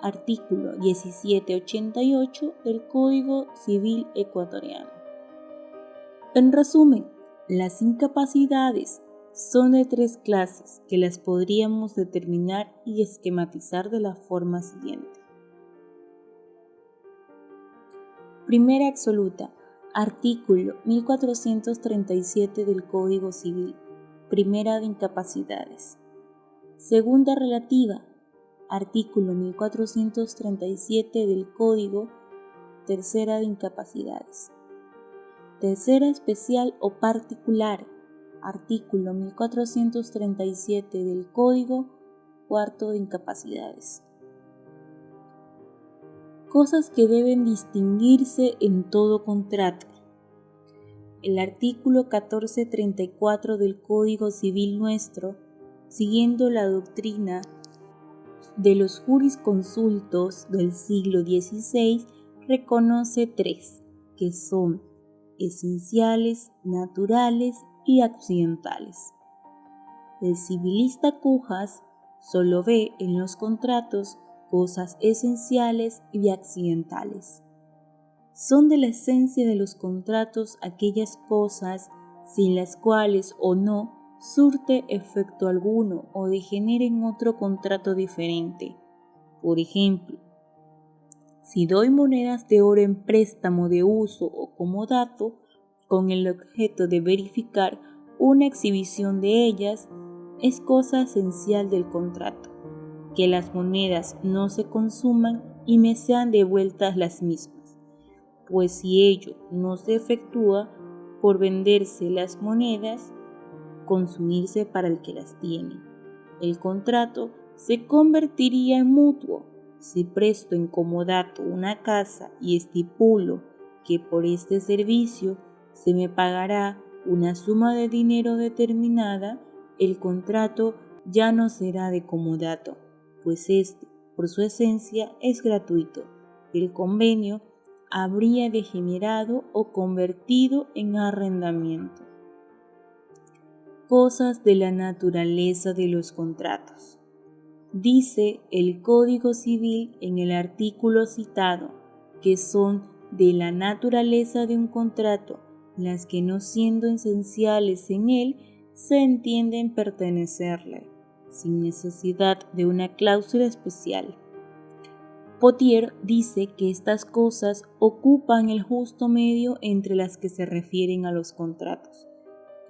Artículo 1788 del Código Civil ecuatoriano. En resumen, las incapacidades son de tres clases que las podríamos determinar y esquematizar de la forma siguiente. Primera absoluta, artículo 1437 del Código Civil, primera de incapacidades. Segunda relativa, artículo 1437 del Código, tercera de incapacidades. Tercera especial o particular, artículo 1437 del Código, cuarto de incapacidades. Cosas que deben distinguirse en todo contrato. El artículo 1434 del Código Civil nuestro, siguiendo la doctrina de los jurisconsultos del siglo XVI, reconoce tres, que son esenciales, naturales y accidentales. El civilista Cujas solo ve en los contratos cosas esenciales y accidentales. Son de la esencia de los contratos aquellas cosas sin las cuales o no surte efecto alguno o degenera en otro contrato diferente. Por ejemplo, si doy monedas de oro en préstamo de uso o comodato, con el objeto de verificar una exhibición de ellas, es cosa esencial del contrato, que las monedas no se consuman y me sean devueltas las mismas, pues si ello no se efectúa, por venderse las monedas, consumirse para el que las tiene. El contrato se convertiría en mutuo. Si presto en comodato una casa y estipulo que por este servicio se me pagará una suma de dinero determinada, el contrato ya no será de comodato, pues este, por su esencia, es gratuito. El convenio habría degenerado o convertido en arrendamiento. Cosas de la naturaleza de los contratos. Dice el Código Civil en el artículo citado que son de la naturaleza de un contrato las que no siendo esenciales en él se entienden pertenecerle, sin necesidad de una cláusula especial. Potier dice que estas cosas ocupan el justo medio entre las que se refieren a los contratos,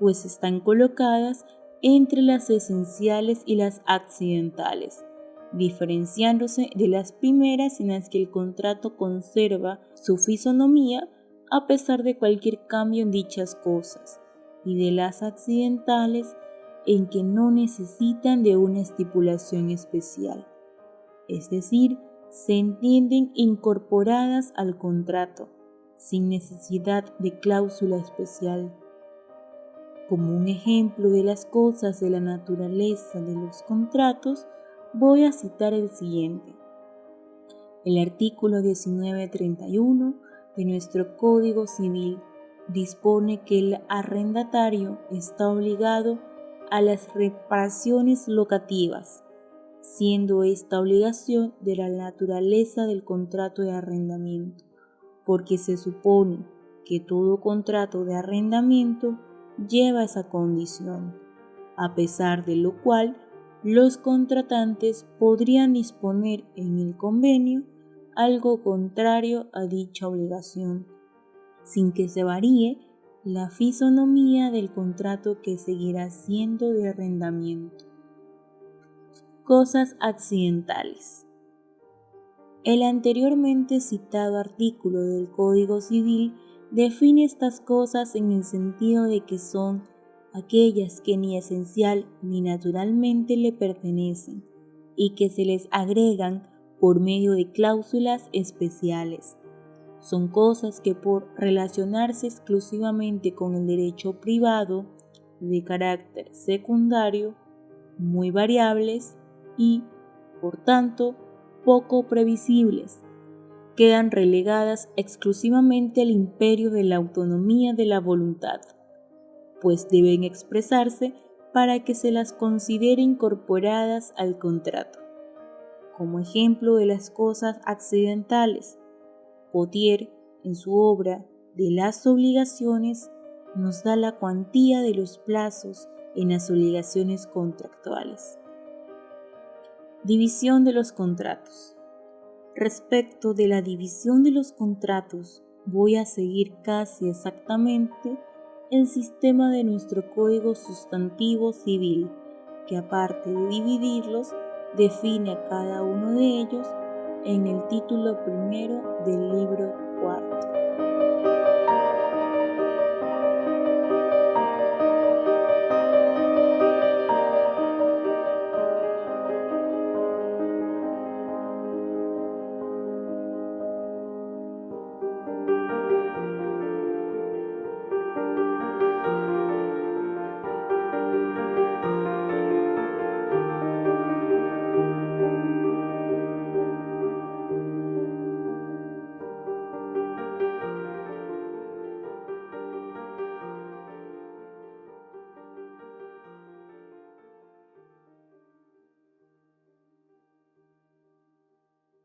pues están colocadas entre las esenciales y las accidentales, diferenciándose de las primeras en las que el contrato conserva su fisonomía a pesar de cualquier cambio en dichas cosas, y de las accidentales en que no necesitan de una estipulación especial, es decir, se entienden incorporadas al contrato, sin necesidad de cláusula especial. Como un ejemplo de las cosas de la naturaleza de los contratos, voy a citar el siguiente. El artículo 1931 de nuestro Código Civil dispone que el arrendatario está obligado a las reparaciones locativas, siendo esta obligación de la naturaleza del contrato de arrendamiento, porque se supone que todo contrato de arrendamiento lleva esa condición, a pesar de lo cual los contratantes podrían disponer en el convenio algo contrario a dicha obligación, sin que se varíe la fisonomía del contrato que seguirá siendo de arrendamiento. Cosas accidentales. El anteriormente citado artículo del Código Civil define estas cosas en el sentido de que son aquellas que ni esencial ni naturalmente le pertenecen y que se les agregan por medio de cláusulas especiales. Son cosas que por relacionarse exclusivamente con el derecho privado de carácter secundario, muy variables y, por tanto, poco previsibles, quedan relegadas exclusivamente al imperio de la autonomía de la voluntad, pues deben expresarse para que se las considere incorporadas al contrato. Como ejemplo de las cosas accidentales, Potier, en su obra de las obligaciones, nos da la cuantía de los plazos en las obligaciones contractuales. División de los contratos. Respecto de la división de los contratos, voy a seguir casi exactamente el sistema de nuestro Código Sustantivo Civil, que aparte de dividirlos, define a cada uno de ellos en el título primero del libro cuarto.